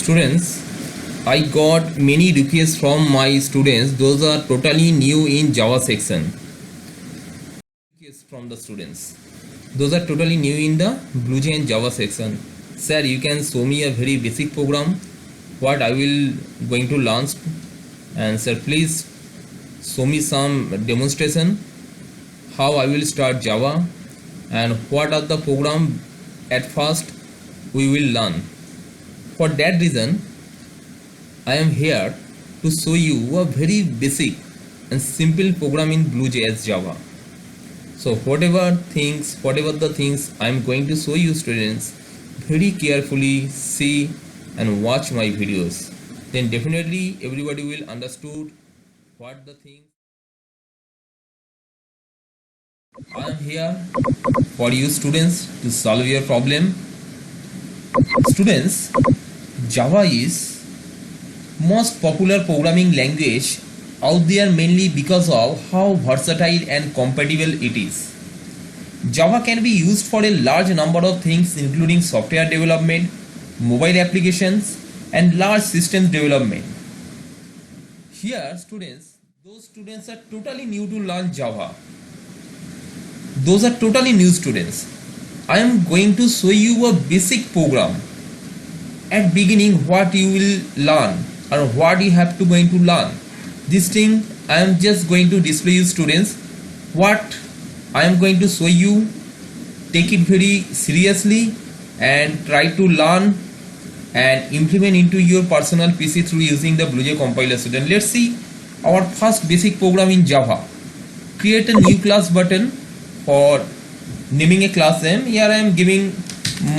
Students, I got many requests from my students. Those are totally new in Java section. Requests from the students. Those are totally new in the BlueJ and Java section. Sir, you can show me a very basic program. What I will going to launch. And sir, please show me some demonstration. How I will start Java and what are the program at first we will learn. For that reason, I am here to show you a very basic and simple program in BlueJS Java. So whatever the things I am going to show you, students, very carefully see and watch my videos. Then definitely everybody will understood what the things. I am here for you students to solve your problem. Students, Java is most popular programming language out there mainly because of how versatile and compatible it is. Java can be used for a large number of things including software development, mobile applications and large systems development. Here students, those students are totally new to learn Java. Those are totally new students. I am going to show you a basic program. At beginning what you will learn or what you have to going to learn. This thing I am just going to display you students. What I am going to show you, take it very seriously and try to learn and implement into your personal PC through using the BlueJ compiler student. Let's see our first basic program in Java. Create a new class button for naming a class name. Here I am giving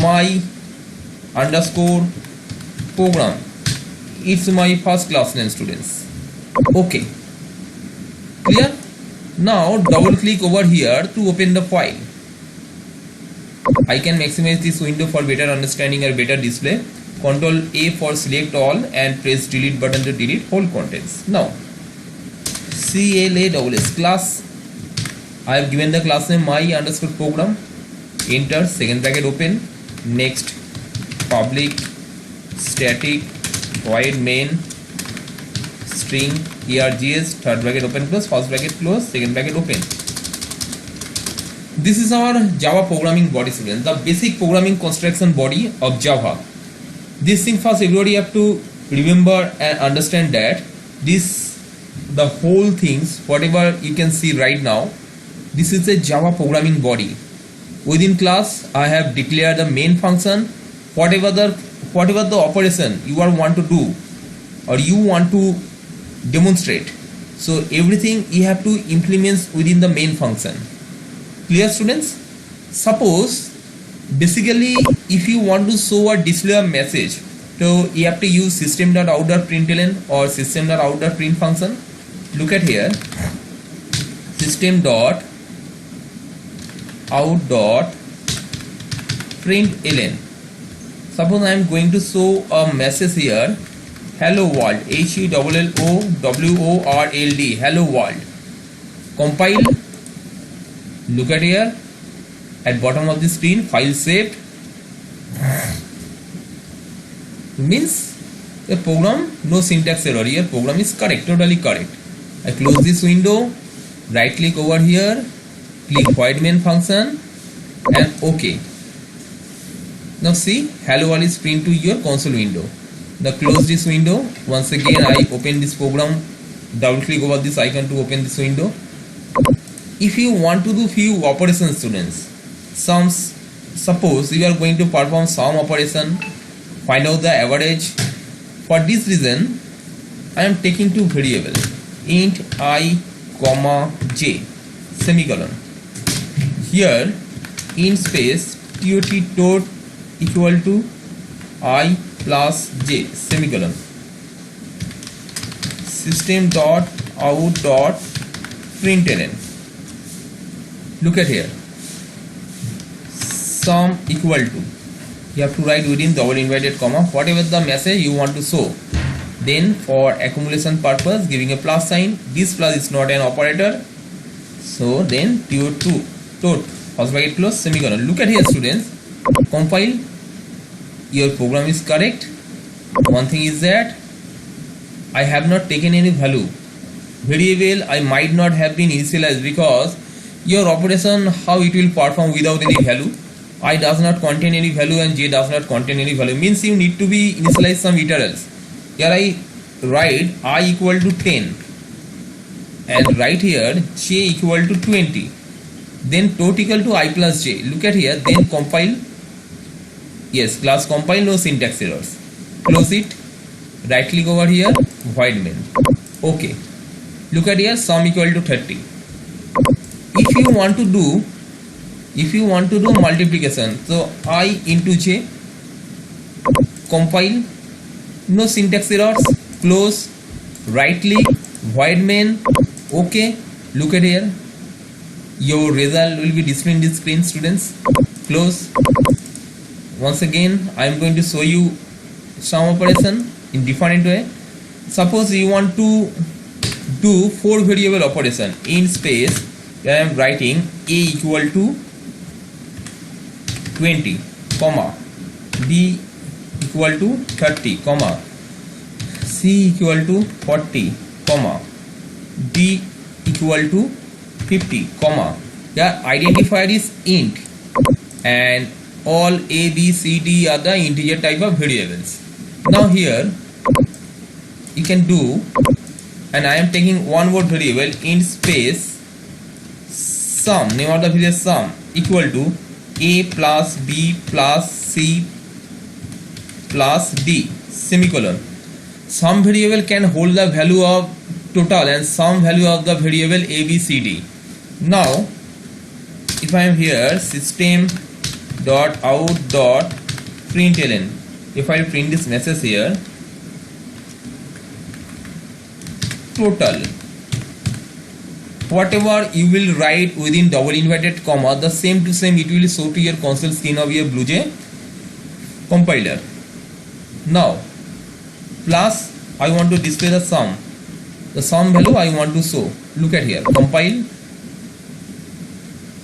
my underscore program. It's my first class name, students. Okay, clear? Now double click over here to open the file. I can maximize this window for better understanding or better display. Ctrl A for select all and press delete button to delete whole contents. Now CLASS class. I have given the class name my underscore program. Enter, second bracket open. Next, public static void main string args, third bracket open close, first bracket close, second bracket open. This is our Java programming body, students, the basic programming construction body of Java. This thing first everybody have to remember and understand that the whole things whatever you can see right now, this is a Java programming body. Within class I have declared the main function. Whatever the operation you want to do or you want to demonstrate, so everything you have to implement within the main function. Clear, students? Suppose basically if you want to show or display a message, so you have to use system.out.println or system.out.print function. Look at here, system.out.println. Suppose I am going to show a message here, hello world, HELLOWORLD, hello world. Compile. Look at here, at bottom of the screen, file saved. Means a program, no syntax error here, program is correct, totally correct. I close this window, right click over here, click void main function and OK. Now see, hello world is print to your console window. Now close this window. Once again I open this program, double click over this icon to open this window. If you want to do few operations, students, suppose you are going to perform some operation, find out the average. For this reason I am taking two variables, int I comma j semicolon. Here int space tot equal to I plus j semicolon. System.out.println. Look at here, sum equal to, you have to write within double inverted comma whatever the message you want to show. Then for accumulation purpose giving a plus sign. This plus is not an operator, so then tot first bracket close semicolon. Look at here, students, compile, your program is correct. One thing is that I have not taken any value. Variable I might not have been initialized because your operation how it will perform without any value. I does not contain any value and j does not contain any value, means you need to be initialize some literals. Here I write I equal to 10 and right here j equal to 20, then tot equal to I plus j. Look at here, then compile. Yes, class compile, no syntax errors. Close it, right click over here, void main. Okay, look at here, sum equal to 30. If you want to do multiplication, so I into j, compile, no syntax errors, close, right click, void main. Okay, look at here, your result will be displayed in this screen, students. Close. Once again I am going to show you some operation in different way. Suppose you want to do 4 variable operation in space. Here I am writing a equal to 20 comma, b equal to 30 comma, c equal to 40 comma, d equal to 50 comma. The identifier is int and all a b c d are the integer type of variables. Now here you can do, and I am taking one word variable in space sum, name of the variable sum equal to a plus b plus c plus d semicolon. Some variable can hold the value of total and some value of the variable a b c d. Now if I am here system dot out dot println, if I print this message here, total, whatever you will write within double inverted comma, the same to same it will show to your console screen of your BlueJ compiler. Now plus I want to display the sum value I want to show. Look at here, compile,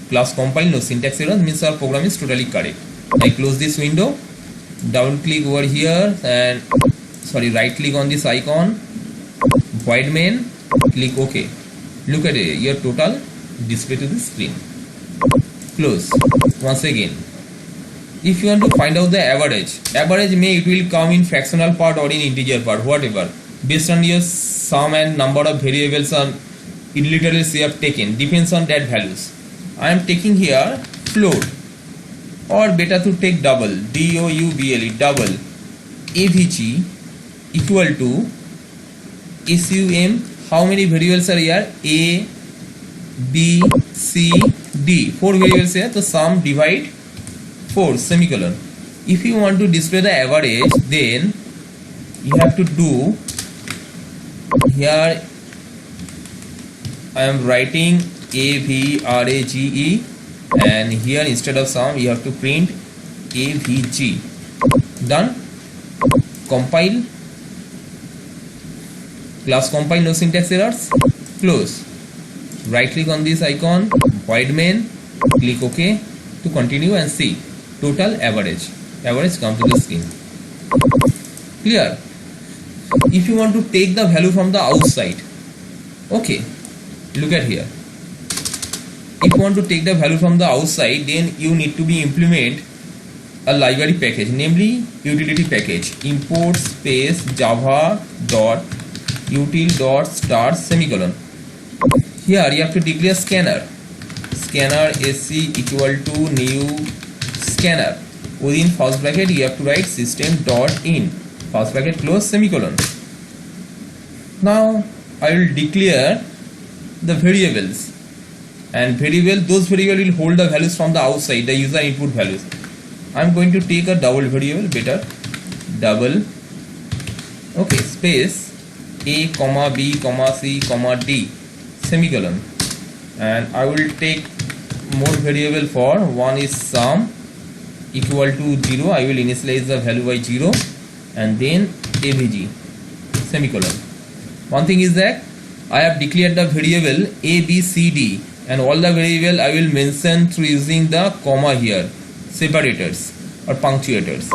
class compile, no syntax error, means our program is totally correct. I close this window, double click over here and right click on this icon, void main, click OK. Look at it, your total display to the screen. Close. Once again, if you want to find out the average may it will come in fractional part or in integer part, whatever, based on your sum and number of variables on literals you have taken, depends on that values. I am taking here float, or better to take double, double, double, avg equal to sum. How many variables are here? A, B, C, D. 4 variables here. So sum divide 4 semicolon. If you want to display the average, then you have to do here. I am writing average, and here instead of sum you have to print avg. Done. Compile, class compile, no syntax errors. Close. Right click on this icon, void main, click OK to continue and see total average come to the screen. Clear? If you want to take the value from the outside, okay, look at here. If you want to take the value from the outside, then you need to be implement a library package, namely utility package, import space java dot util dot start semicolon. Here you have to declare scanner sc equal to new scanner. Within first bracket you have to write system dot in, first bracket close semicolon. Now I will declare the variables, and those variable will hold the values from the outside, the user input values. I am going to take a double variable, better double, okay, space a comma b comma c comma d semicolon, and I will take more variable for one is sum equal to 0. I will initialize the value by 0 and then avg semicolon. One thing is that I have declared the variable a b c d, and all the variable I will mention through using the comma here, separators or punctuators.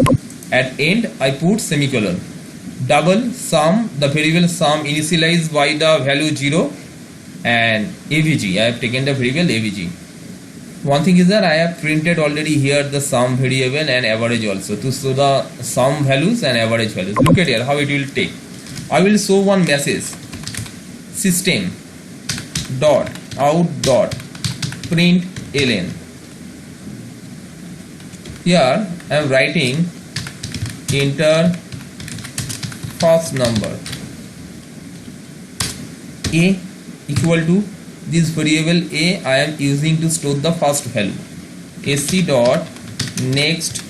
At end I put semicolon. double sum, the variable sum initialized by the value 0, and avg, I have taken the variable avg. One thing is that I have printed already here the sum variable and average also to show the sum values and average values. Look at here how it will take. I will show one message, system dot out dot print ln. Here I am writing enter first number, a equal to this variable a I am using to store the first value, ac dot next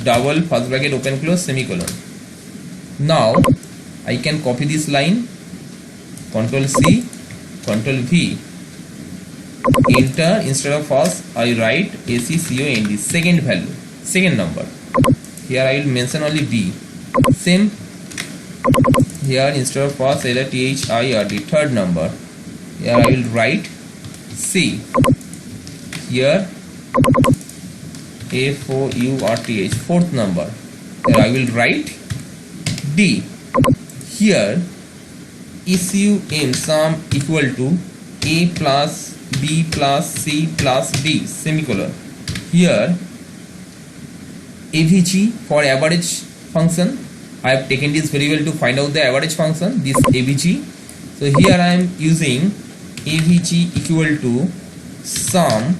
double first bracket open close semicolon. Now I can copy this line, Ctrl C, Ctrl V, enter, instead of first I write ACCOND, second value, second number. Here I will mention only B. Same here, instead of first I write THIRD, third number. Here I will write C. Here FOURTH, fourth number. Here I will write D. Here SUM, sum equal to A plus B plus C plus D, semicolon. Here AVG for average function. I have taken this variable to find out the average function, this AVG. So here I am using AVG equal to sum,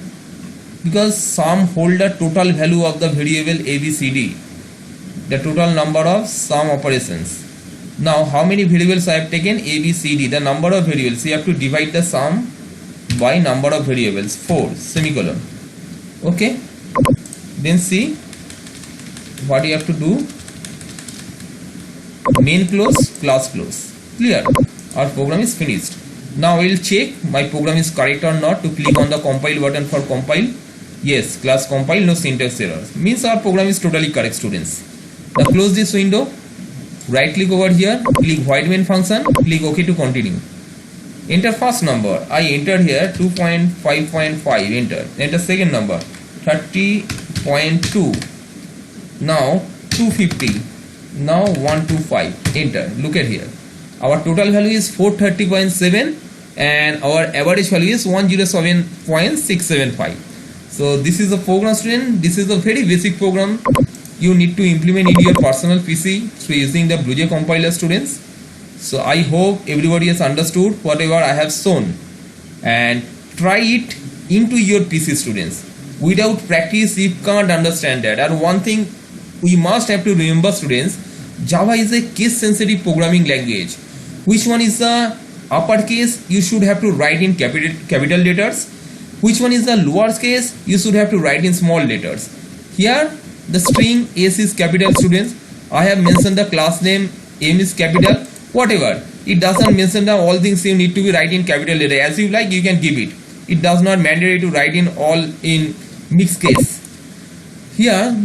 because sum hold the total value of the variable ABCD, the total number of sum operations. Now how many variables I have taken? ABCD, the number of variables. You have to divide the sum by number of variables, 4, semicolon. Okay, then see what you have to do. Main close, class close. Clear? Our program is finished. Now we will check my program is correct or not. To click on the compile button for compile. Yes, class compile, no syntax errors. Means our program is totally correct, students. Now close this window. Right click over here, click void main function, click OK to continue. Enter first number. I entered here 2.5.5. Enter second number 30.2. Now 250. Now 125. Enter. Look at here. Our total value is 430.7 and our average value is 107.675. So this is a program, student. This is a very basic program you need to implement in your personal PC through using the BlueJ compiler, students. So I hope everybody has understood whatever I have shown, and try it into your PC, students. Without practice you can't understand that. And one thing we must have to remember, students, Java is a case sensitive programming language. Which one is the uppercase? You should have to write in capital letters. Which one is the lower case? You should have to write in small letters. Here the string S is capital, students. I have mentioned the class name M is capital. Whatever, it doesn't mention the all things you need to be write in capital letter. As you like, you can keep it. It does not mandatory to write in all in mixed case. Here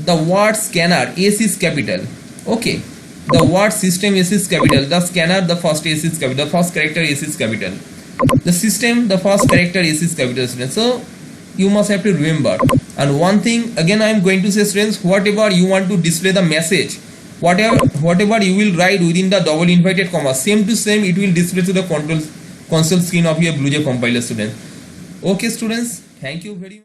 the word scanner S is capital. Okay, the word system S is capital. The scanner, the first S is capital. The first character S is capital. The system, the first character S is capital, students. So you must have to remember. And one thing again I am going to say, students, whatever you want to display the message, whatever you will write within the double inverted comma, same to same it will display to the console screen of your BlueJ compiler, students. Okay, students, thank you very much.